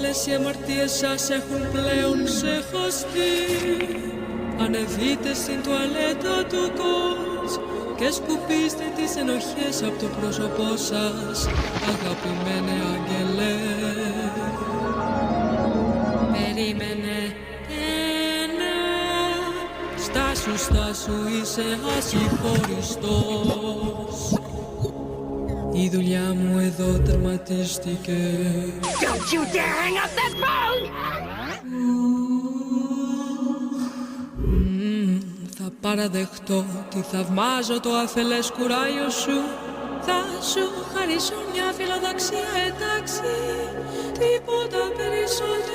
Όλες οι αμαρτίες σας έχουν πλέον ξεχαστεί. Ανεβείτε στην τουαλέτα του κότς και σκουπίστε τις ενοχές από το πρόσωπό σας, αγαπημένε άγγελε. Περίμενε, στάσου, είσαι ασυγχωριστός. Η δουλειά μου εδώ τερματίστηκε. Don't you dare hang up that phone! Θα παραδεχτώ ότι θαυμάζω το αφελές κουράγιο σου. Θα σου χαρίσω μια φιλοδοξία, εντάξει, τίποτα περισσότερο.